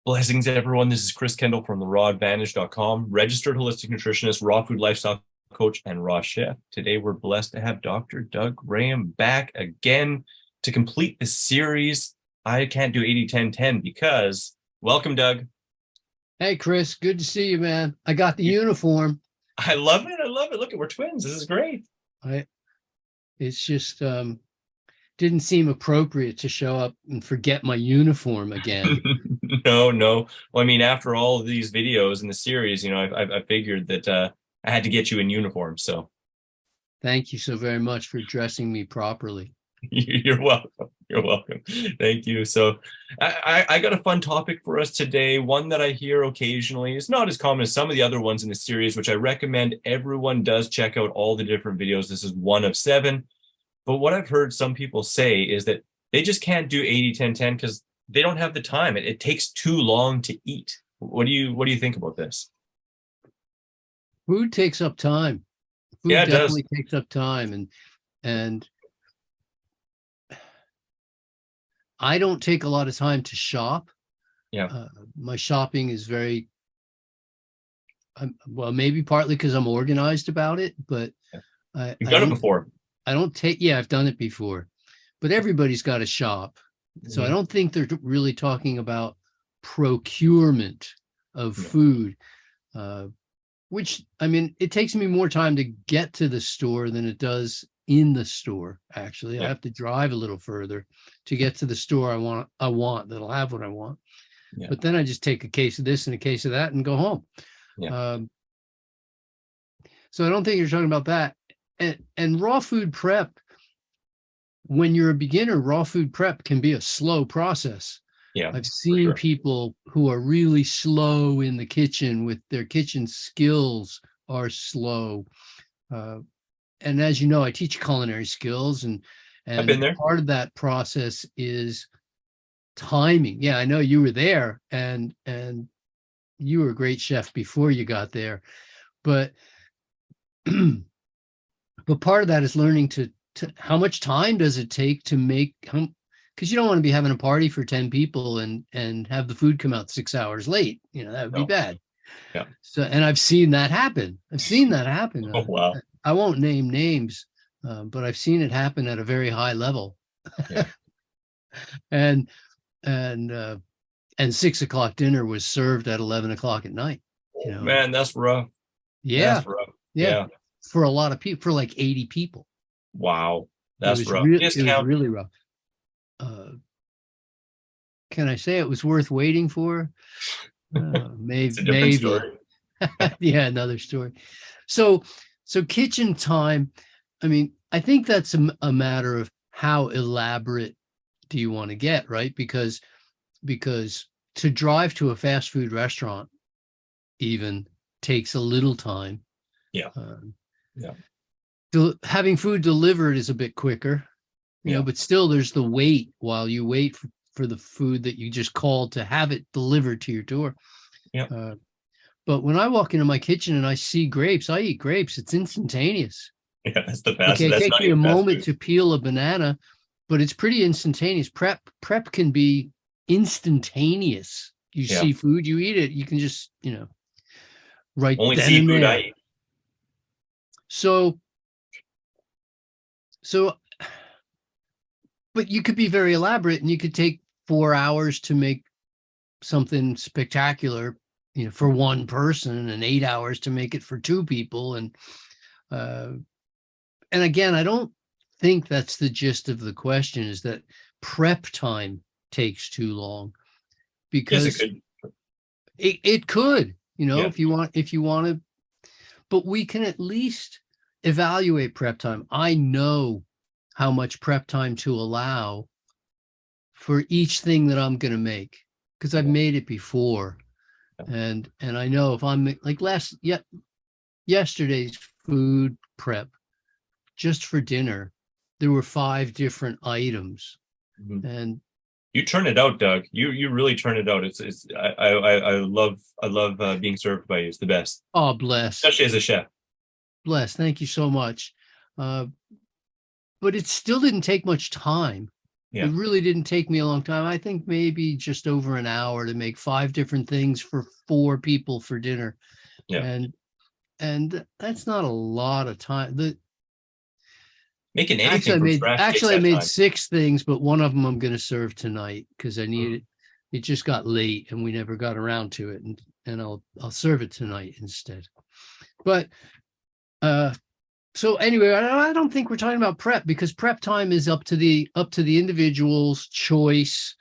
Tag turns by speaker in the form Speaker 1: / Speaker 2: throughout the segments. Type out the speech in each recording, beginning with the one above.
Speaker 1: Blessings, everyone. This is Chris Kendall from therawadvantage.com, registered holistic nutritionist, raw food lifestyle coach, and raw chef. Today, we're blessed to have Dr. Doug Graham back again to complete the series. I can't do 80-10-10 because, welcome, Doug.
Speaker 2: Hey, Chris, good to see you, man. I got the uniform.
Speaker 1: I love it. I love it. Look, we're twins. This is great.
Speaker 2: It's just didn't seem appropriate to show up and forget my uniform again.
Speaker 1: No. Well, I mean, after all of these videos in the series, I figured that I had to get you in uniform. So
Speaker 2: Thank you so very much for dressing me properly.
Speaker 1: you're welcome. You're welcome. Thank you. So I got a fun topic for us today, one that I hear occasionally. It's not as common as some of the other ones in the series, which I recommend everyone does check out all the different videos. This is one of 7. But what I've heard some people say is that they just can't do 80-10-10 because they don't have the time. It takes too long to eat. What do you think about this?
Speaker 2: Food takes up time.
Speaker 1: Yeah,
Speaker 2: Food
Speaker 1: it does.
Speaker 2: definitely takes up time, and I don't take a lot of time to shop.
Speaker 1: Yeah.
Speaker 2: My shopping is very well, maybe partly because I'm organized about it, but
Speaker 1: Yeah.
Speaker 2: I,
Speaker 1: You've
Speaker 2: I
Speaker 1: done it
Speaker 2: don't
Speaker 1: before.
Speaker 2: I don't take, yeah, I've done it before, but everybody's got to shop. So I
Speaker 1: Mhm.
Speaker 2: don't think they're really talking about procurement of
Speaker 1: No.
Speaker 2: food, uh, which, I mean, it takes me more time to get to the store than it does in the store. Actually, I
Speaker 1: Yeah.
Speaker 2: have to drive a little further to get to the store I want that'll have what I want.
Speaker 1: Yeah.
Speaker 2: But then I just take a case of this and a case of that and go home.
Speaker 1: Yeah.
Speaker 2: Um, so I don't think you're talking about that. And raw food prep, when you're a beginner, raw food prep can be a slow process.
Speaker 1: Yeah.
Speaker 2: I've
Speaker 1: For
Speaker 2: seen
Speaker 1: sure.
Speaker 2: people who are really slow in the kitchen with their kitchen skills are slow. Uh, and as you know, I teach culinary skills, and
Speaker 1: I've been
Speaker 2: and
Speaker 1: there.
Speaker 2: part of that process is timing. Yeah, I know you were there, and you were a great chef before you got there, but but part of that is learning to how much time does it take to make, because you don't want to be having a party for 10 people and have the food come out 6 hours late. That would be
Speaker 1: No.
Speaker 2: bad.
Speaker 1: Yeah.
Speaker 2: So, and I've seen that happen.
Speaker 1: Oh, wow.
Speaker 2: I won't name names, but I've seen it happen at a very high level.
Speaker 1: Yeah.
Speaker 2: and and uh, and 6 o'clock dinner was served at 11 o'clock at night. You
Speaker 1: Oh,
Speaker 2: know,
Speaker 1: man, that's rough.
Speaker 2: yeah,
Speaker 1: That's rough.
Speaker 2: yeah,
Speaker 1: Yeah.
Speaker 2: for a lot of people, for like 80 people,
Speaker 1: Wow. That's rough.
Speaker 2: it was
Speaker 1: Discount.
Speaker 2: really rough. Can I say it was worth waiting for?
Speaker 1: It's
Speaker 2: Maybe,
Speaker 1: a different
Speaker 2: maybe.
Speaker 1: story.
Speaker 2: Yeah, another story. So, so kitchen time. I mean, I think that's a matter of how elaborate do you want to get, right? Because to drive to a fast food restaurant even takes a little time.
Speaker 1: Yeah.
Speaker 2: Um,
Speaker 1: Yeah.
Speaker 2: Having food delivered is a bit quicker,
Speaker 1: Yeah.
Speaker 2: but still there's the wait while you wait for the food that you just called to have it delivered to your door.
Speaker 1: Yeah.
Speaker 2: Uh, but when I walk into my kitchen and I see grapes, I eat grapes. It's instantaneous.
Speaker 1: Yeah. That's the
Speaker 2: Okay,
Speaker 1: fastest.
Speaker 2: it
Speaker 1: That's
Speaker 2: takes
Speaker 1: not
Speaker 2: me a
Speaker 1: even fast
Speaker 2: moment
Speaker 1: food.
Speaker 2: to peel a banana, but it's pretty instantaneous. Prep can be instantaneous. You
Speaker 1: Yeah.
Speaker 2: see food, you eat it. You can just, right
Speaker 1: Only
Speaker 2: then and
Speaker 1: seafood I
Speaker 2: there.
Speaker 1: eat.
Speaker 2: So, so, but you could be very elaborate, and you could take 4 hours to make something spectacular, for one person, and 8 hours to make it for two people. Uh, and again, I don't think that's the gist of the question, is that prep time takes too long,
Speaker 1: Yes, it
Speaker 2: because
Speaker 1: could.
Speaker 2: it could,
Speaker 1: Yeah.
Speaker 2: if you want to, but we can at least evaluate prep time. I know how much prep time to allow for each thing that I'm going to make, because I've
Speaker 1: Yeah.
Speaker 2: made it before.
Speaker 1: Yeah.
Speaker 2: And I know if I'm like yesterday's food prep, just for dinner, there were 5 different items.
Speaker 1: Mhm.
Speaker 2: And
Speaker 1: You turn it out, Doug. You really turn it out. It's I love being served by you. It's the best,
Speaker 2: oh, bless,
Speaker 1: especially as a chef.
Speaker 2: thank you so much. uh, but it still didn't take much time.
Speaker 1: Yeah.
Speaker 2: It really didn't take me a long time. I think maybe just over an hour to make 5 different things for 4 people for dinner.
Speaker 1: Yeah.
Speaker 2: And that's not a lot of time.
Speaker 1: Making anything from scratch takes
Speaker 2: Actually I
Speaker 1: that
Speaker 2: made
Speaker 1: time.
Speaker 2: 6 things, but one of them I'm going to serve tonight because I need it. It just got late and we never got around to it, and I'll serve it tonight instead. But so anyway, I don't think we're talking about prep, because prep time is up to the individual's choice,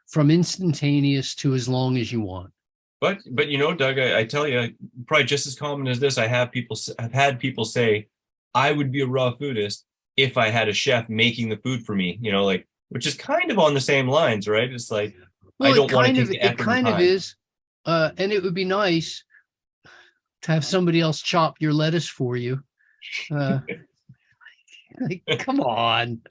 Speaker 2: from instantaneous to as long as you want.
Speaker 1: But you know, Doug, I tell you, probably just as common as this, I've had people say, I would be a raw foodist if I had a chef making the food for me, you know, like, which is kind of on the same lines, right? It's like, I
Speaker 2: Well,
Speaker 1: don't want to take the effort and time.
Speaker 2: is, and it would be nice to have somebody else chop your lettuce for you. Like, come on.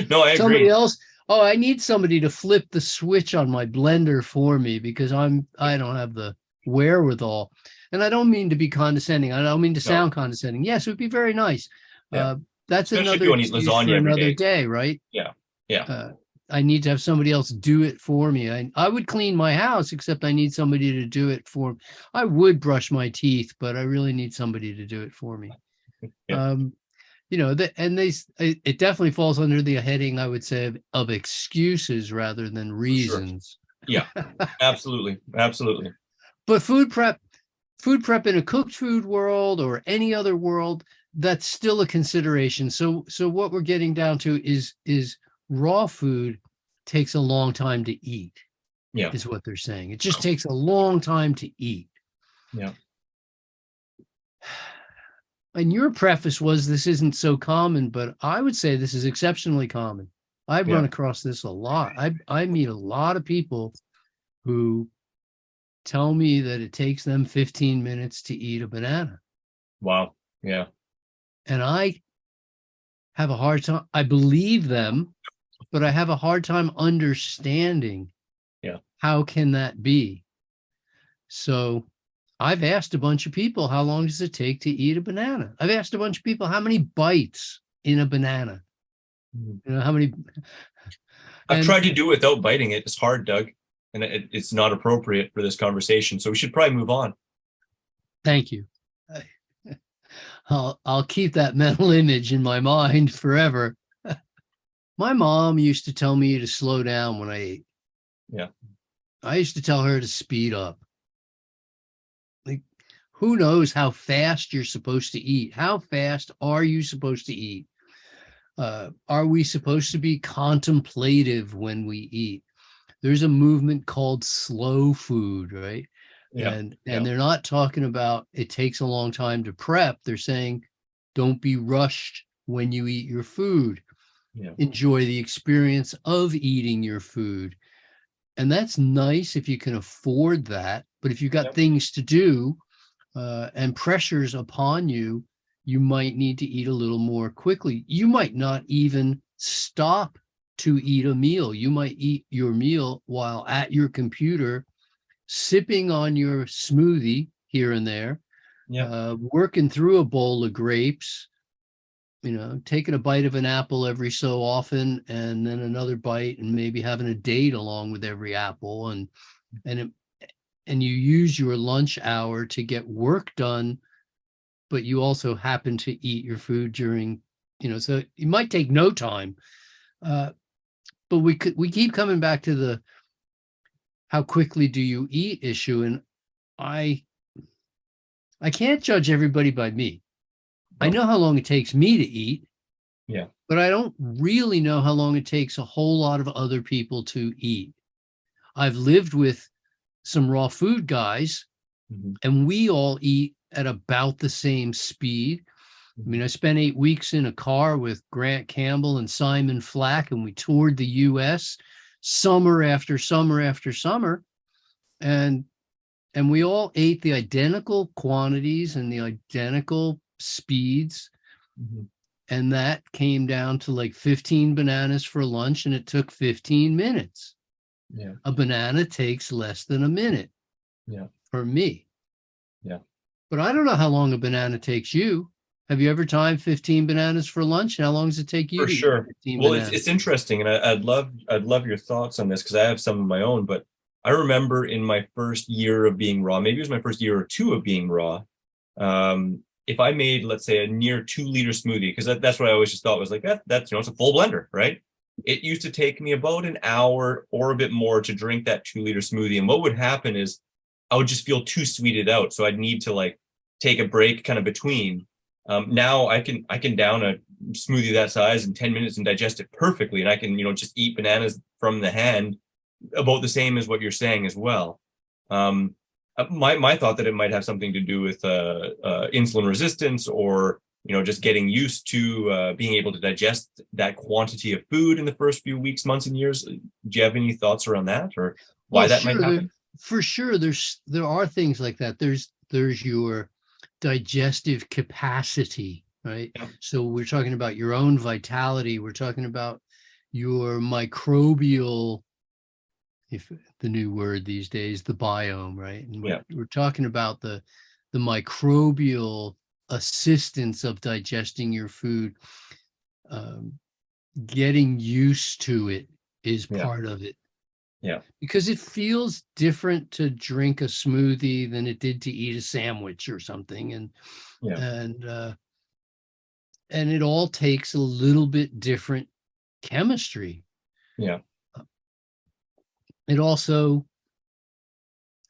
Speaker 1: No, I
Speaker 2: Somebody
Speaker 1: agree.
Speaker 2: else. Oh, I need somebody to flip the switch on my blender for me because I don't have the wherewithal. And I don't mean to be condescending. I don't mean to sound condescending. Yes, it would be very nice.
Speaker 1: Yeah.
Speaker 2: That's
Speaker 1: Especially if
Speaker 2: another
Speaker 1: you want to eat
Speaker 2: excuse
Speaker 1: lasagna
Speaker 2: for
Speaker 1: every
Speaker 2: another
Speaker 1: day.
Speaker 2: day, right?
Speaker 1: Yeah. Yeah.
Speaker 2: I need to have somebody else do it for me. I would clean my house, except I need somebody to do it for me. I would brush my teeth, but I really need somebody to do it for me.
Speaker 1: Yeah.
Speaker 2: You know, it definitely falls under the heading, I would say, of excuses rather than reasons.
Speaker 1: Sure. Yeah, absolutely. Absolutely.
Speaker 2: But food prep in a cooked food world or any other world, that's still a consideration. So what we're getting down to is raw food takes a long time to eat.
Speaker 1: Yeah.
Speaker 2: Is what they're saying. It just takes a long time to eat.
Speaker 1: Yeah.
Speaker 2: And your preface was, this isn't so common, but I would say this is exceptionally common. I've run across this a lot. I meet a lot of people who tell me that it takes them 15 minutes to eat a banana.
Speaker 1: Wow. Yeah.
Speaker 2: And I have a hard time. I believe them, but I have a hard time understanding how can that be? So I've asked a bunch of people, how long does it take to eat a banana? I've asked a bunch of people, how many bites in a banana? You know, how many?
Speaker 1: I've tried to do it without biting it. It's hard, Doug, and it's not appropriate for this conversation. So we should probably move on.
Speaker 2: Thank you. I'll keep that mental image in my mind forever. My mom used to tell me to slow down when I ate.
Speaker 1: Yeah.
Speaker 2: I used to tell her to speed up. Like, who knows how fast you're supposed to eat? How fast are you supposed to eat? Are we supposed to be contemplative when we eat? There's a movement called slow food, right?
Speaker 1: Yeah.
Speaker 2: And they're not talking about it takes a long time to prep. They're saying don't be rushed when you eat your food.
Speaker 1: Yeah.
Speaker 2: Enjoy the experience of eating your food. And that's nice if you can afford that. But if you've got things to do and pressures upon you, you might need to eat a little more quickly. You might not even stop to eat a meal. You might eat your meal while at your computer, sipping on your smoothie here and there, working through a bowl of grapes, you know, taking a bite of an apple every so often, and then another bite, and maybe having a date along with every apple, and you use your lunch hour to get work done, but you also happen to eat your food during, you know, so it might take no time. But we keep coming back to the how quickly do you eat issue, and I can't judge everybody by me. I know how long it takes me to eat.
Speaker 1: Yeah.
Speaker 2: But I don't really know how long it takes a whole lot of other people to eat. I've lived with some raw food guys, and we all eat at about the same speed. I mean, I spent 8 weeks in a car with Grant Campbell and Simon Flack, and we toured the U.S. summer after summer after summer, and we all ate the identical quantities and the identical speeds. And that came down to like 15 bananas for lunch, and it took 15 minutes.
Speaker 1: Yeah.
Speaker 2: A banana takes less than a minute.
Speaker 1: Yeah.
Speaker 2: For me.
Speaker 1: Yeah.
Speaker 2: But I don't know how long a banana takes you. Have you ever timed 15 bananas for lunch? How long does it take you
Speaker 1: For
Speaker 2: to eat
Speaker 1: sure.
Speaker 2: 15
Speaker 1: Well,
Speaker 2: bananas?
Speaker 1: it's interesting, and I'd love your thoughts on this because I have some of my own. But I remember in my first year of being raw, maybe it was my first year or two of being raw. If I made, let's say, a near 2 liter smoothie, because that's what I always just thought was like that's it's a full blender, right? It used to take me about an hour or a bit more to drink that 2 liter smoothie. And what would happen is I would just feel too sweeted out. So I'd need to like take a break kind of between. Now I can down a smoothie that size in 10 minutes and digest it perfectly. And I can, just eat bananas from the hand about the same as what you're saying as well. My thought that it might have something to do with insulin resistance or just getting used to being able to digest that quantity of food in the first few weeks, months, and years. Do you have any thoughts around that or why
Speaker 2: Well,
Speaker 1: that might
Speaker 2: sure,
Speaker 1: happen?
Speaker 2: for sure, there are things like that. There's your digestive capacity, right?
Speaker 1: Yeah.
Speaker 2: So we're talking about your own vitality. We're talking about your microbial, if the new word these days, the biome, right? And
Speaker 1: Yeah.
Speaker 2: we're talking about the microbial assistance of digesting your food. Um, Getting used to it is
Speaker 1: Yeah.
Speaker 2: part of it
Speaker 1: Yeah.
Speaker 2: because it feels different to drink a smoothie than it did to eat a sandwich or something,
Speaker 1: Yeah.
Speaker 2: and and it all takes a little bit different chemistry.
Speaker 1: Yeah.
Speaker 2: It also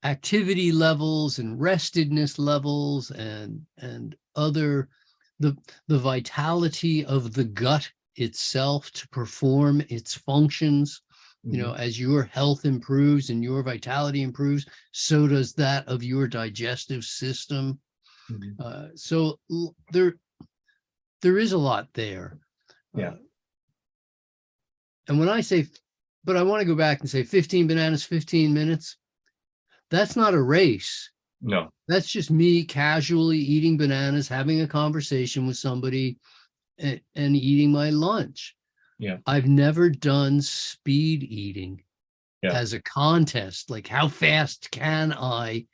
Speaker 2: activity levels and restedness levels and other the the vitality of the gut itself to perform its functions.
Speaker 1: Hmm.
Speaker 2: As your health improves and your vitality improves, so does that of your digestive system.
Speaker 1: Hmm.
Speaker 2: So there is a lot there.
Speaker 1: Yeah.
Speaker 2: Uh, and when I say, but I want to go back and say 15 bananas, 15 minutes, that's not a race.
Speaker 1: No.
Speaker 2: That's just me casually eating bananas, having a conversation with somebody, and eating my lunch.
Speaker 1: Yeah.
Speaker 2: I've never done speed eating
Speaker 1: Yeah.
Speaker 2: as a contest. Like, how fast can I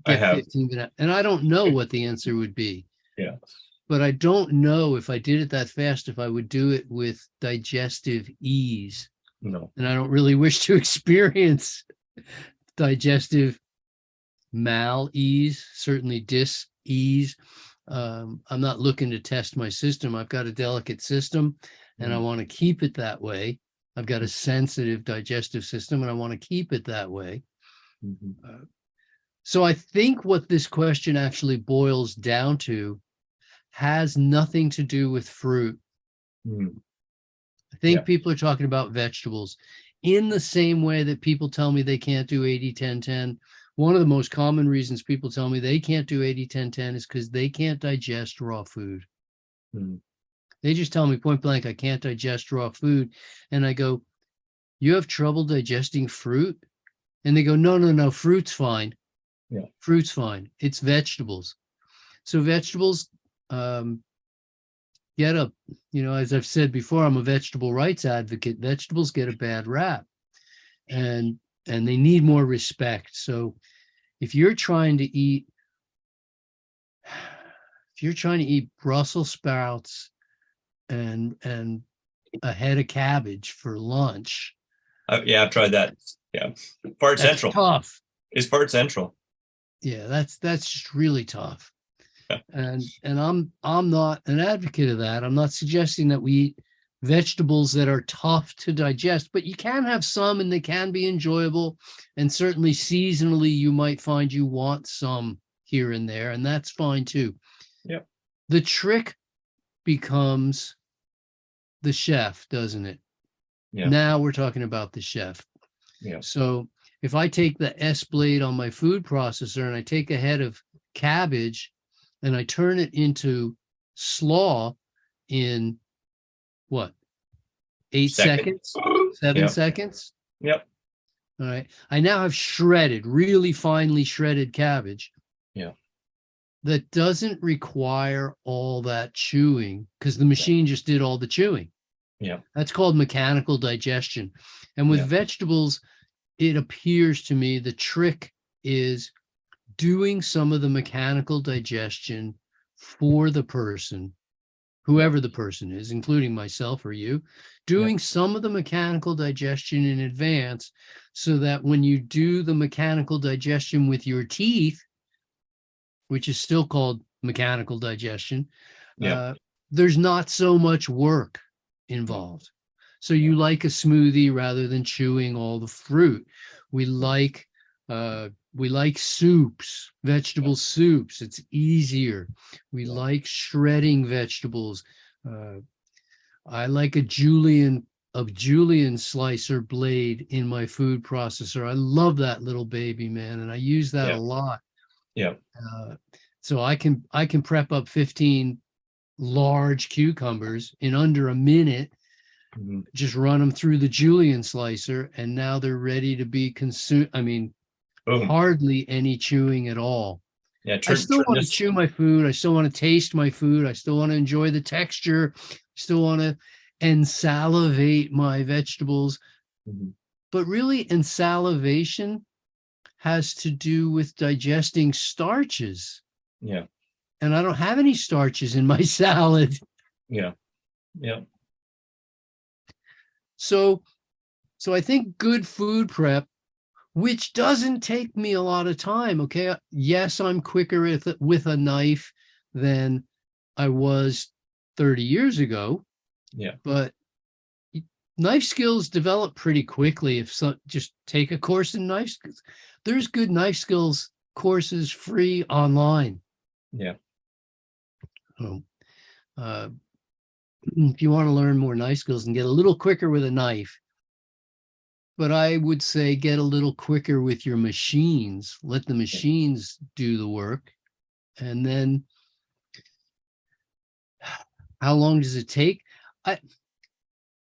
Speaker 1: I
Speaker 2: get
Speaker 1: have.
Speaker 2: 15 bananas? And I don't know what the answer would be.
Speaker 1: Yeah.
Speaker 2: But I don't know if I did it that fast, if I would do it with digestive ease.
Speaker 1: No.
Speaker 2: And I don't really wish to experience digestive mal-ease, certainly dis-ease. I'm not looking to test my system. I've got a delicate system and I
Speaker 1: Mhm.
Speaker 2: want to keep it that way. I've got a sensitive digestive system and I want to keep it that way.
Speaker 1: Mhm.
Speaker 2: So I think what this question actually boils down to has nothing to do with fruit.
Speaker 1: Mhm.
Speaker 2: I
Speaker 1: Yeah.
Speaker 2: think people are talking about vegetables in the same way that people tell me they can't do 80-10-10. One of the most common reasons people tell me they can't do 80-10-10 is because they can't digest raw food.
Speaker 1: Mhm.
Speaker 2: They just tell me point blank, I can't digest raw food. And I go, you have trouble digesting fruit? And they go, no, no, no, fruit's fine.
Speaker 1: Yeah.
Speaker 2: Fruit's fine. It's vegetables. So vegetables get a, as I've said before, I'm a vegetable rights advocate. Vegetables get a bad rap and they need more respect. So if you're trying to eat Brussels sprouts and a head of cabbage for lunch,
Speaker 1: Yeah, I've tried that. Yeah. Part
Speaker 2: that's
Speaker 1: central.
Speaker 2: tough.
Speaker 1: Is part central.
Speaker 2: Yeah, that's just really tough.
Speaker 1: Yeah.
Speaker 2: And I'm not an advocate of that. I'm not suggesting that we eat vegetables that are tough to digest, but you can have some and they can be enjoyable. And certainly seasonally, you might find you want some here and there, and that's fine too.
Speaker 1: Yep.
Speaker 2: The trick becomes the chef, doesn't it?
Speaker 1: Yeah.
Speaker 2: Now we're talking about the chef.
Speaker 1: Yeah.
Speaker 2: So if I take the S blade on my food processor and I take a head of cabbage and I turn it into slaw in what,
Speaker 1: 2 seconds.
Speaker 2: 8 seconds, seven
Speaker 1: Yeah.
Speaker 2: seconds.
Speaker 1: Yep.
Speaker 2: All right. I now have shredded, really finely shredded cabbage.
Speaker 1: Yeah.
Speaker 2: That doesn't require all that chewing because the machine just did all the chewing.
Speaker 1: Yeah.
Speaker 2: That's called mechanical digestion. And with
Speaker 1: Yeah.
Speaker 2: vegetables, it appears to me the trick is doing some of the mechanical digestion for the person, whoever the person is, including myself or you, doing some of the mechanical digestion in advance so that when you do the mechanical digestion with your teeth, which is still called mechanical digestion, there's not so much work involved. So you like a smoothie rather than chewing all the fruit. We like soups, vegetable soups. It's easier. We like shredding vegetables. I like a julienne slicer blade in my food processor. I love that little baby, man, and I use that a lot. So I can prep up 15 large cucumbers in under a minute. Just run them through the julienne slicer, and now they're ready to be consumed. I mean, hardly any chewing at all. I still want to chew my food. I still want to taste my food. I still want to enjoy the texture. I still want to ensalivate my vegetables. But really, ensalivation has to do with digesting starches. And I don't have any starches in my salad. So I think good food prep, which doesn't take me a lot of time. Okay. Yes, I'm quicker with a knife than I was 30 years ago. But knife skills develop pretty quickly if just take a course in knife skills. There's good knife skills courses free online. If you want to learn more knife skills and get a little quicker with a knife, but I would say get a little quicker with your machines. Let the machines do the work. And then how long does it take?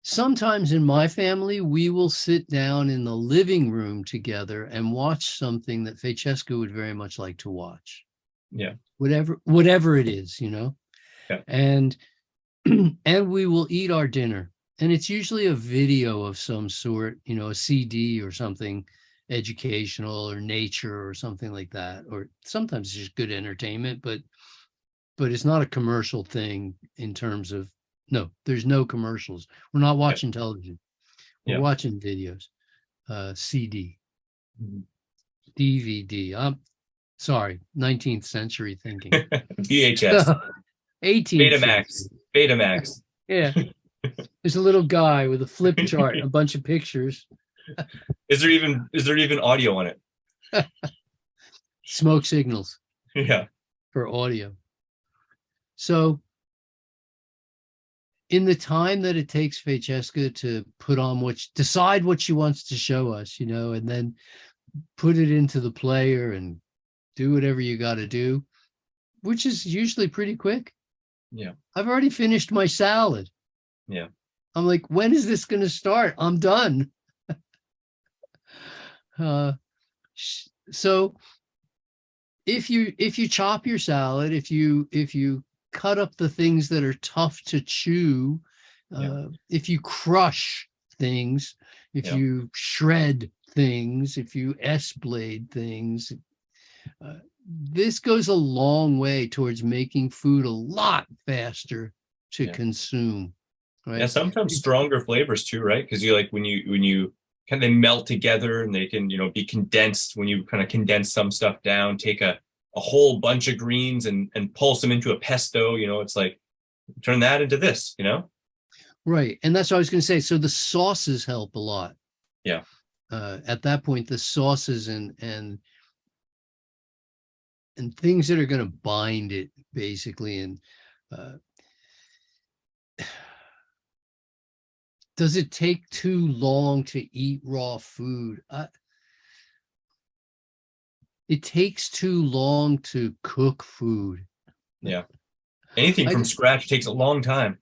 Speaker 2: Sometimes in my family, we will sit down in the living room together and watch something that Francesca would very much like to watch. Whatever it is, and we will eat our dinner, and it's usually a video of some sort, a CD or something educational or nature or something like that, or sometimes it's just good entertainment, but it's not a commercial thing in terms of, no, there's no commercials. We're not watching television. We're watching videos, CD, DVD. I'm sorry, 19th century thinking.
Speaker 1: VHS.
Speaker 2: 18th
Speaker 1: Betamax.
Speaker 2: Yeah. There's a little guy with a flip chart and a bunch of pictures.
Speaker 1: Is there even audio on it?
Speaker 2: Smoke signals. For audio. So in the time that it takes Francesca to decide what she wants to show us, and then put it into the player and do whatever you got to do, which is usually pretty quick. I've already finished my salad. I'm like, when is this going to start? I'm done. So if you chop your salad, if you cut up the things that are tough to chew, if you crush things, if you shred things, if you S-blade things, this goes a long way towards making food a lot faster to consume. Right?
Speaker 1: Sometimes stronger flavors too, right? Because you when you kind of melt together and they can be condensed. When you kind of condense some stuff down, take a whole bunch of greens and pulse them into a pesto, it's like turn that into this,
Speaker 2: Right. And that's what I was going to say. So the sauces help a lot. At that point, the sauces and things that are going to bind it, basically. And does it take too long to eat raw food? It takes too long to cook food.
Speaker 1: Anything from scratch takes a long time.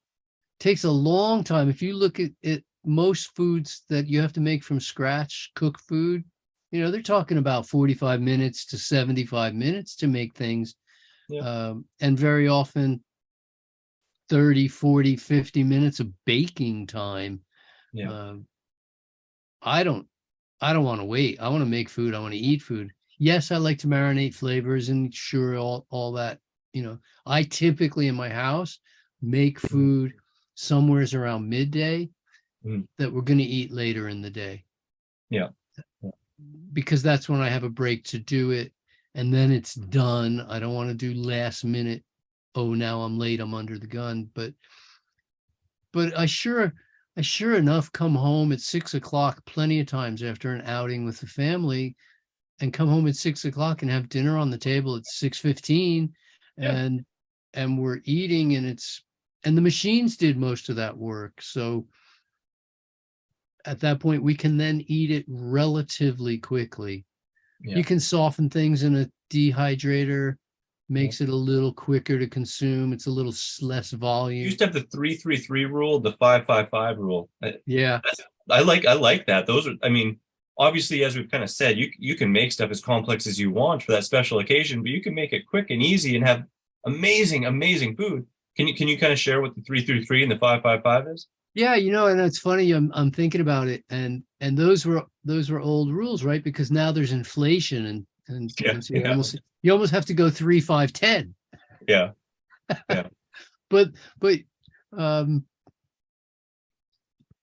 Speaker 2: Takes a long time. If you look at most foods that you have to make from scratch, cook food, they're talking about 45 minutes to 75 minutes to make things. And very often 30, 40, 50 minutes of baking time. I don't want to wait. I want to make food. I want to eat food. Yes, I like to marinate flavors and sure, all that I typically in my house make food somewheres around midday that we're going to eat later in the day.
Speaker 1: Yeah.
Speaker 2: Because that's when I have a break to do it. And then it's done. I don't want to do last minute. Oh, now I'm late. I'm under the gun. But I sure enough come home at 6 o'clock plenty of times after an outing with the family, and come home at 6 o'clock and have dinner on the table at 6:15, and we're eating, and the machines did most of that work. So at that point, we can then eat it relatively quickly. You can soften things in a dehydrator, makes it a little quicker to consume. It's a little less volume.
Speaker 1: You used to have the 3-3-3 rule, the 5-5-5 rule.
Speaker 2: Yeah.
Speaker 1: I like that. Those are, I mean, obviously, as we've kind of said, you can make stuff as complex as you want for that special occasion, but you can make it quick and easy and have amazing food. Can you kind of share what the 3-3-3 and the 5-5-5 is?
Speaker 2: Yeah, and it's funny. I'm thinking about it, and those were old rules, right? Because now there's inflation, and so you almost have to go 3-5-10.
Speaker 1: Yeah.
Speaker 2: But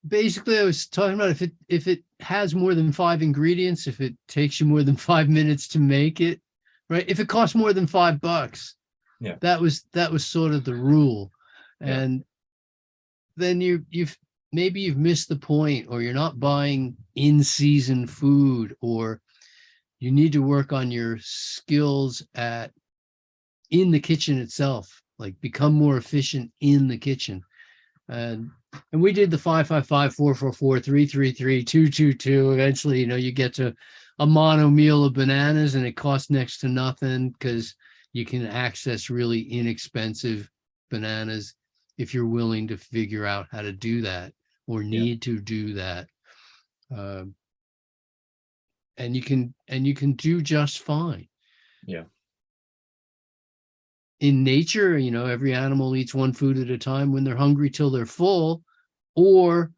Speaker 2: basically, I was talking about if it has more than 5 ingredients, if it takes you more than 5 minutes to make it, right? If it costs more than $5, that was sort of the rule, and then you've missed the point, or you're not buying in season food, or you need to work on your skills in the kitchen itself, like become more efficient in the kitchen. And we did the 5-5-5, 4-4-4, 3-3-3, 2-2-2. Eventually, you get to a mono meal of bananas, and it costs next to nothing because you can access really inexpensive bananas if you're willing to figure out how to do that, or need to do that. And you can do just fine.
Speaker 1: Yeah.
Speaker 2: In nature, every animal eats one food at a time when they're hungry till they're full, or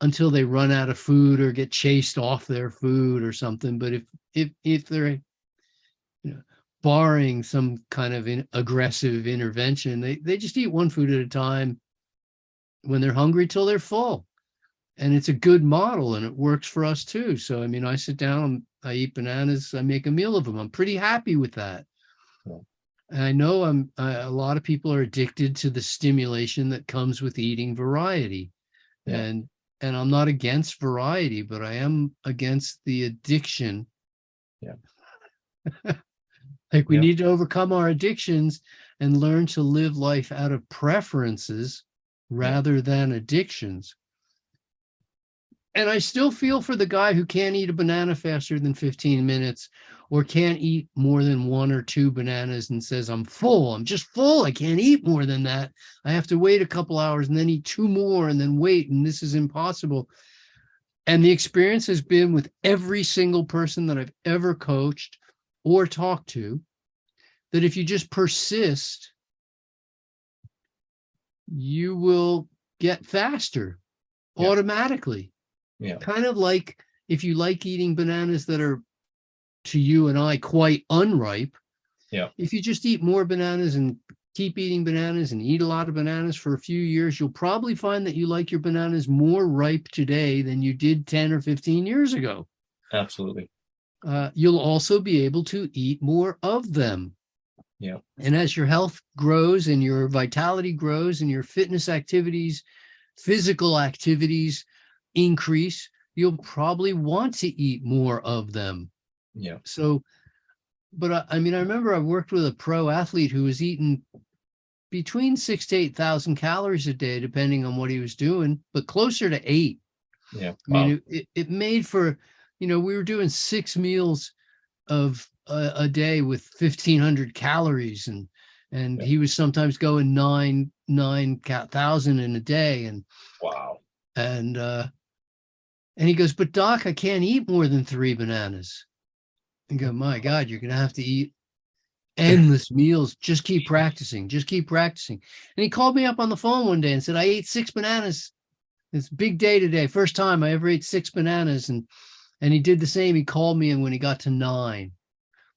Speaker 2: until they run out of food or get chased off their food or something. But if they're, barring some kind of aggressive intervention, they just eat one food at a time when they're hungry till they're full. And it's a good model, and it works for us too. So, I sit down, I eat bananas, I make a meal of them. I'm pretty happy with that. And I know a lot of people are addicted to the stimulation that comes with eating variety. And I'm not against variety, but I am against the addiction. Like, we need to overcome our addictions and learn to live life out of preferences rather than addictions. And I still feel for the guy who can't eat a banana faster than 15 minutes, or can't eat more than 1 or 2 bananas and says, I'm full. I'm just full. I can't eat more than that. I have to wait a couple hours and then eat 2 more and then wait. And this is impossible. And the experience has been with every single person that I've ever coached or talked to, that if you just persist, you will get faster automatically. Kind of like if you like eating bananas that are, to you and I, quite unripe. If you just eat more bananas and keep eating bananas and eat a lot of bananas for a few years, you'll probably find that you like your bananas more ripe today than you did 10 or 15 years ago.
Speaker 1: Absolutely.
Speaker 2: You'll also be able to eat more of them. And as your health grows and your vitality grows and your fitness activities, physical activities increase, you'll probably want to eat more of them. So, but I remember I worked with a pro athlete who was eating between 6,000 to 8,000 calories a day, depending on what he was doing, but closer to 8. It made for, we were doing 6 meals of a day with 1,500 calories, and he was sometimes going 9,000 in a day, and and he goes, but doc, I can't eat more than 3 bananas. And go, my God, you're gonna have to eat endless meals. Just keep practicing. And he called me up on the phone one day and said, I ate 6 bananas. It's a big day today. First time I ever ate 6 bananas. And he did the same. He called me, and when he got to 9.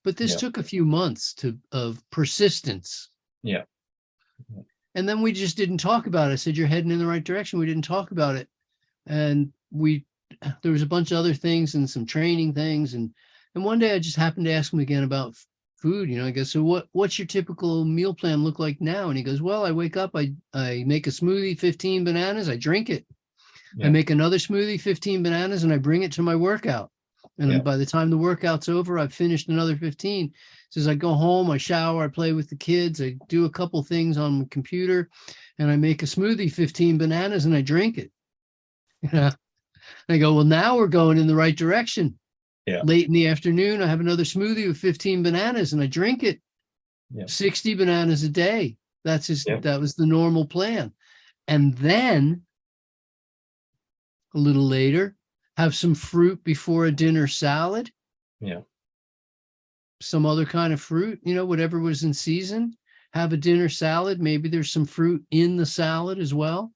Speaker 2: But this took a few months of persistence.
Speaker 1: Yeah.
Speaker 2: And then we just didn't talk about it. I said, you're heading in the right direction. We didn't talk about it. And there was a bunch of other things and some training things. And one day I just happened to ask him again about food. I go, so what's your typical meal plan look like now? And he goes, well, I wake up, I make a smoothie, 15 bananas, I drink it. I make another smoothie, 15 bananas, and I bring it to my workout. And by the time the workout's over, I've finished another 15. Says I go home, I shower, I play with the kids, I do a couple things on the computer, and I make a smoothie, 15 bananas, and I drink it. I go, well, now we're going in the right direction. Late in the afternoon, I have another smoothie with 15 bananas, and I drink it. 60 bananas a day. That was the normal plan. And then a little later, have some fruit before a dinner salad. Some other kind of fruit, whatever was in season. Have a dinner salad. Maybe there's some fruit in the salad as well.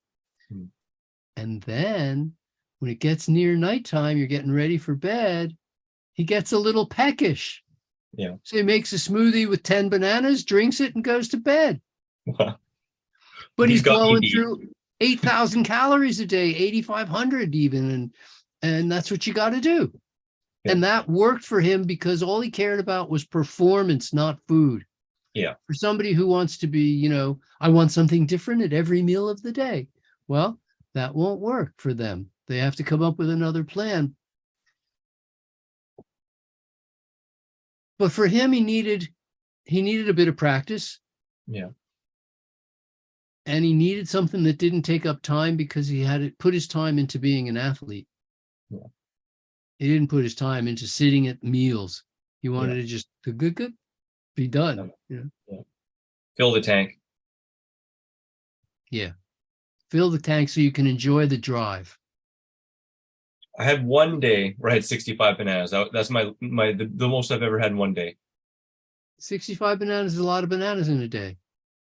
Speaker 2: And then when it gets near nighttime, you're getting ready for bed, he gets a little peckish. So he makes a smoothie with 10 bananas, drinks it, and goes to bed. But he's blowing through 8,000 calories a day, 8,500 even. And that's what you got to do. And that worked for him because all he cared about was performance, not food. For somebody who wants to be, I want something different at every meal of the day. Well, that won't work for them. They have to come up with another plan. But for him, he needed a bit of practice. And he needed something that didn't take up time because he had to put his time into being an athlete. He didn't put his time into sitting at meals. He wanted to just be done.
Speaker 1: Fill the tank.
Speaker 2: Fill the tank so you can enjoy the drive.
Speaker 1: I had one day where I had 65 bananas. That's the most I've ever had in one day.
Speaker 2: 65 bananas is a lot of bananas in a day.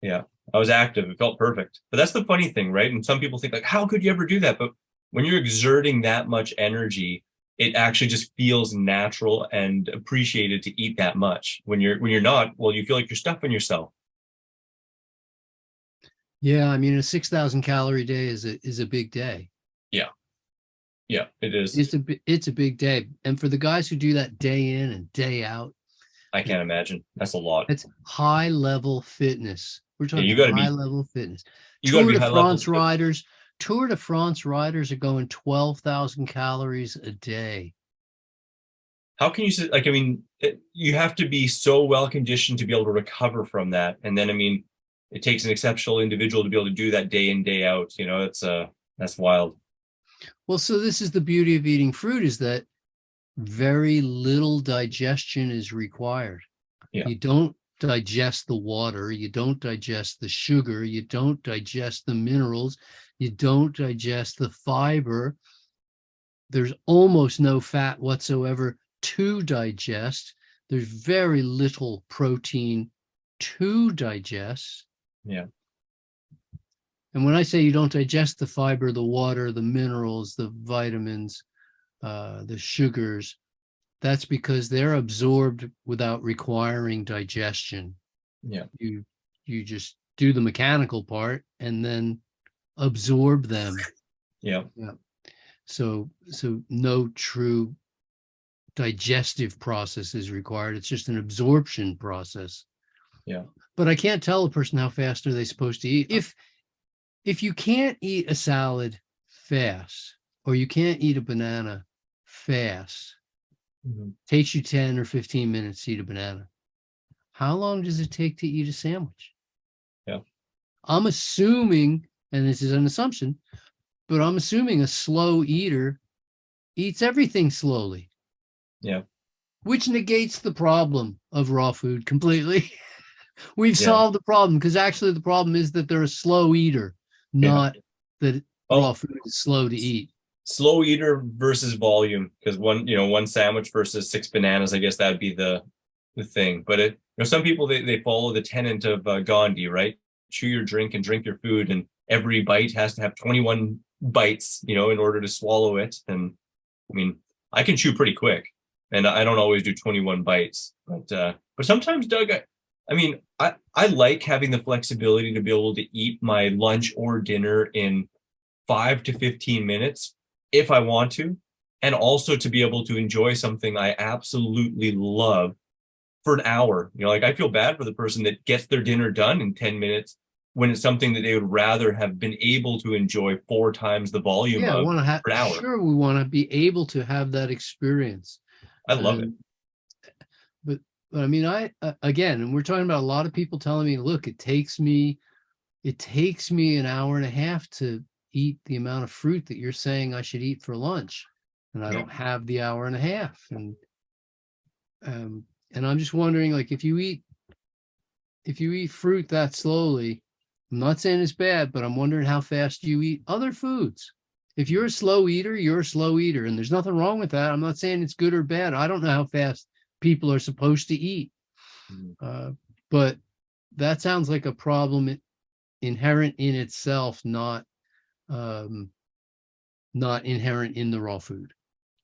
Speaker 1: I was active. It felt perfect. But that's the funny thing, right? And some people think like, how could you ever do that? But when you're exerting that much energy, it actually just feels natural and appreciated to eat that much. When you're not, well, you feel like you're stuffing yourself.
Speaker 2: I mean, a 6,000 calorie day is a big day.
Speaker 1: It is.
Speaker 2: It's a big day. And for the guys who do that day in and day out,
Speaker 1: I can't imagine. That's a lot.
Speaker 2: It's high level fitness. We're talking high level fitness.
Speaker 1: Tour de France
Speaker 2: riders are going 12,000 calories a day.
Speaker 1: How can you say, like, I mean, you have to be so well conditioned to be able to recover from that. And then, I mean, it takes an exceptional individual to be able to do that day in, day out. That's wild.
Speaker 2: Well, so this is the beauty of eating fruit, is that very little digestion is required. You don't digest the water, you don't digest the sugar, you don't digest the minerals, you don't digest the fiber. There's almost no fat whatsoever to digest. There's very little protein to digest. And when I say you don't digest the fiber, the water, the minerals, the vitamins, the sugars, that's because they're absorbed without requiring digestion. You just do the mechanical part and then absorb them. So no true digestive process is required. It's just an absorption process. But I can't tell a person how fast are they supposed to eat. If you can't eat a salad fast, or you can't eat a banana fast, takes you 10 or 15 minutes to eat a banana. How long does it take to eat a sandwich? I'm assuming, and this is an assumption, but I'm assuming a slow eater eats everything slowly. Which negates the problem of raw food completely. We've solved the problem, because actually the problem is that they're a slow eater, not that raw food is slow to eat.
Speaker 1: Slow eater versus volume, because one sandwich versus 6 bananas, I guess that would be the thing. But some people, they follow the tenet of Gandhi, right? Chew your drink and drink your food, and every bite has to have 21 bites, in order to swallow it. And I mean, I can chew pretty quick, and I don't always do 21 bites, but sometimes, Doug, I mean, I like having the flexibility to be able to eat my lunch or dinner in 5 to 15 minutes if I want to, and also to be able to enjoy something I absolutely love for an hour. You know, like I feel bad for the person that gets their dinner done in 10 minutes when it's something that they would rather have been able to enjoy 4 times the volume
Speaker 2: Yeah, I
Speaker 1: of
Speaker 2: want to have,
Speaker 1: for an hour.
Speaker 2: sure, we want to be able to have that experience.
Speaker 1: I love it.
Speaker 2: And but I mean, again, and we're talking about a lot of people telling me, look, it takes me an hour and a half to eat the amount of fruit that you're saying I should eat for lunch, and I
Speaker 1: Yeah.
Speaker 2: don't have the hour and a half. And I'm just wondering, like, if you eat fruit that slowly, I'm not saying it's bad, but I'm wondering how fast you eat other foods. If you're a slow eater, you're a slow eater, and there's nothing wrong with that. I'm not saying it's good or bad. I don't know how fast people are supposed to eat, but that sounds like a problem inherent in itself, not inherent in the raw food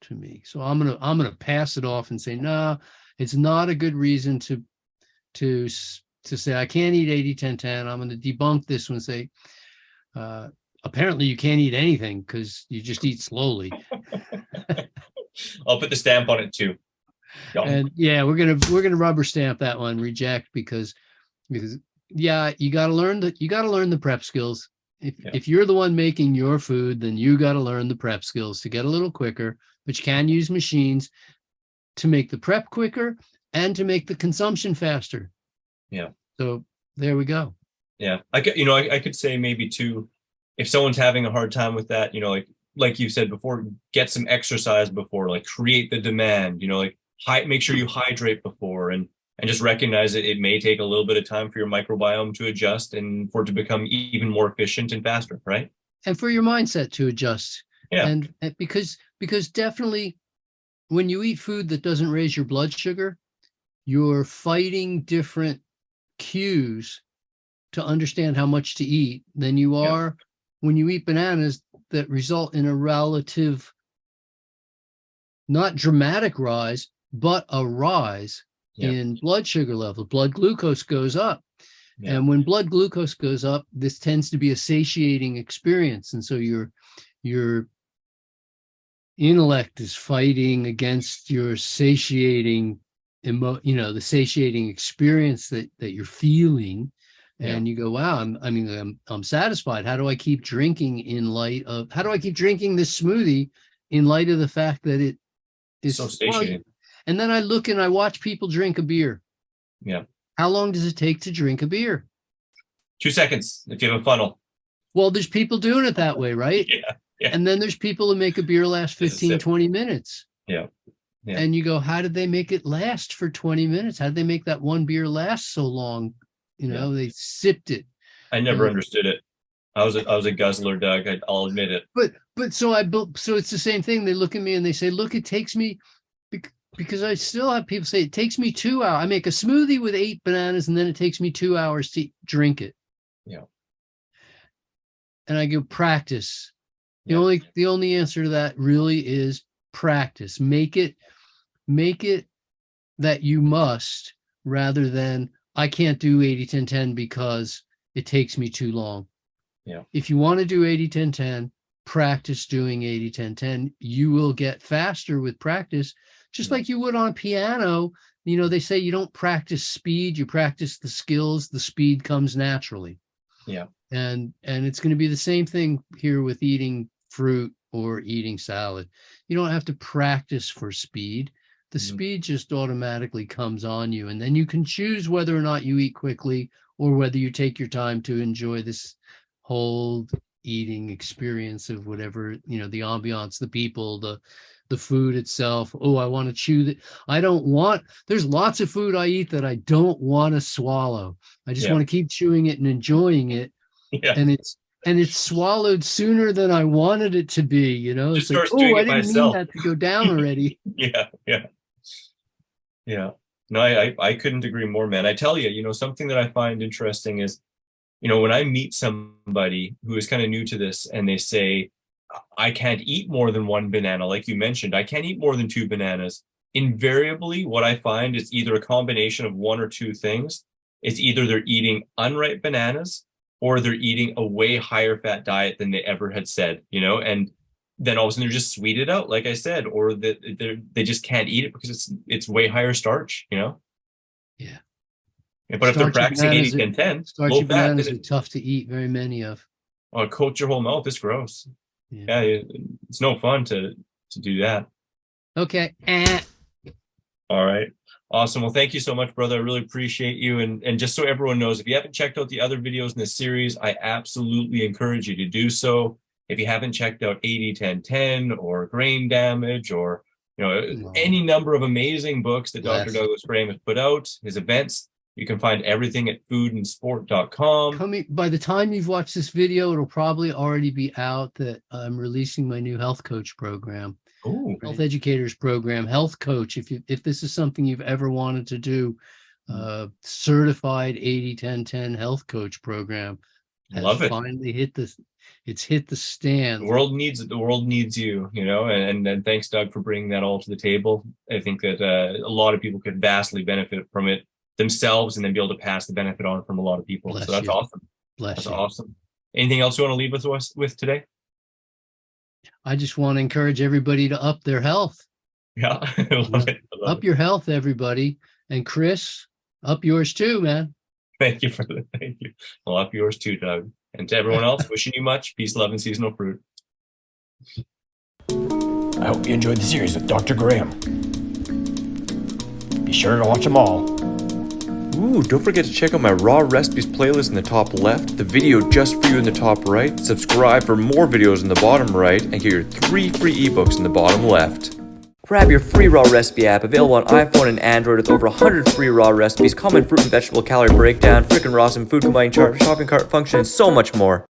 Speaker 2: to me. So I'm gonna pass it off and say, no, it's not a good reason to say I can't eat 80-10-10. I'm going to debunk this one and say, apparently you can't eat anything because you just eat slowly.
Speaker 1: I'll put the stamp on it too. Yum.
Speaker 2: And yeah, we're gonna rubber stamp that one, reject, because yeah, you got to learn the prep skills. If you're the one making your food, then you got to learn the prep skills to get a little quicker. But you can use machines to make the prep quicker and to make the consumption faster.
Speaker 1: Yeah.
Speaker 2: So there we go.
Speaker 1: Yeah. I could say maybe too, if someone's having a hard time with that, like you said before, get some exercise before, like create the demand, like make sure you hydrate before, and just recognize that it may take a little bit of time for your microbiome to adjust and for it to become even more efficient and faster, right?
Speaker 2: And for your mindset to adjust.
Speaker 1: Yeah.
Speaker 2: And because definitely when you eat food that doesn't raise your blood sugar, you're fighting different cues to understand how much to eat than you are when you eat bananas that result in a relative, not dramatic rise, but a rise in blood sugar level. Blood glucose goes up. Yeah. And when blood glucose goes up, this tends to be a satiating experience. And so your intellect is fighting against your satiating the satiating experience that you're feeling. And you go, wow, I'm satisfied. How do I keep drinking this smoothie in light of the fact that it is
Speaker 1: so satiating?
Speaker 2: And then I look and I watch people drink a beer.
Speaker 1: Yeah.
Speaker 2: How long does it take to drink a beer?
Speaker 1: 2 seconds if you have a funnel.
Speaker 2: Well, there's people doing it that way, right?
Speaker 1: Yeah.
Speaker 2: And then there's people who make a beer last 15, 20 minutes.
Speaker 1: Yeah.
Speaker 2: And you go, how did they make it last for 20 minutes? How did they make that one beer last so long? They sipped it.
Speaker 1: I never understood it. I was a guzzler, Doug. I'll admit it.
Speaker 2: But so it's the same thing. They look at me and they say, look, it takes me, because I still have people say it takes me 2 hours. I make a smoothie with 8 bananas and then it takes me 2 hours to drink it. Yeah. And I go, practice. The only answer to that really is practice. Make it that you must, rather than I can't do 80-10-10 because it takes me too long. Yeah. If you want to do 80-10-10, practice doing 80-10-10. You will get faster with practice, just like you would on piano. They say you don't practice speed, you practice the skills. The speed comes naturally. Yeah. And it's going to be the same thing here with eating fruit or eating salad. You don't have to practice for speed. The speed just automatically comes on you. And then you can choose whether or not you eat quickly or whether you take your time to enjoy this whole eating experience of whatever, the ambiance, the people, the food itself. Oh, I want to chew that. There's lots of food I eat that I don't want to swallow. I just want to keep chewing it and enjoying it. Yeah. And it's swallowed sooner than I wanted it to be, It's like, oh, I didn't mean that to go down already.
Speaker 1: Yeah. No, I couldn't agree more, man. I tell you, something that I find interesting is, when I meet somebody who is kind of new to this and they say, I can't eat more than 1 banana, like you mentioned, I can't eat more than 2 bananas. Invariably, what I find is either a combination of 1 or 2 things. it's either they're eating unripe bananas or they're eating a way higher fat diet than they ever had said, and then all of a sudden they're just sweeted out, like I said, or that they just can't eat it because it's way higher starch,
Speaker 2: Yeah.
Speaker 1: But if they're practicing 80-10-10,
Speaker 2: starchy
Speaker 1: low fat,
Speaker 2: bananas are tough to eat, very many of.
Speaker 1: Oh, coat your whole mouth. It's gross. Yeah, it's no fun to do that.
Speaker 2: Okay.
Speaker 1: All right. Awesome. Well, thank you so much, brother. I really appreciate you. And just so everyone knows, if you haven't checked out the other videos in this series, I absolutely encourage you to do so. If you haven't checked out 80-10-10 or Grain Damage or any number of amazing books that Dr. Douglas Graham has put out, his events, you can find everything at foodandsport.com.
Speaker 2: By the time you've watched this video, it'll probably already be out that I'm releasing my new health coach program.
Speaker 1: Ooh.
Speaker 2: Health educators program, health coach. If this is something you've ever wanted to do, certified 80-10-10 health coach program has
Speaker 1: Love it.
Speaker 2: Finally hit the stand.
Speaker 1: The world needs it. The world needs you, and thanks, Doug, for bringing that all to the table. I think that a lot of people could vastly benefit from it themselves and then be able to pass the benefit on from a lot of people.
Speaker 2: Bless
Speaker 1: so that's
Speaker 2: you.
Speaker 1: awesome.
Speaker 2: Bless you.
Speaker 1: Awesome. Anything else you want to leave us with today?
Speaker 2: I just want to encourage everybody to up their health.
Speaker 1: Yeah. I love it.
Speaker 2: Up your health, everybody. And Chris, up yours too, man.
Speaker 1: Thank you for that. Thank you. Well, up yours too, Doug. And to everyone else, wishing you much peace, love, and seasonal fruit.
Speaker 3: I hope you enjoyed the series with Dr. Graham. Be sure to watch them all.
Speaker 4: Ooh, don't forget to check out my raw recipes playlist in the top left, the video just for you in the top right, subscribe for more videos in the bottom right, and get your 3 free ebooks in the bottom left. Grab your free raw recipe app available on iPhone and Android with over 100 free raw recipes, common fruit and vegetable calorie breakdown, frickin' raw and food combining chart, shopping cart function, and so much more.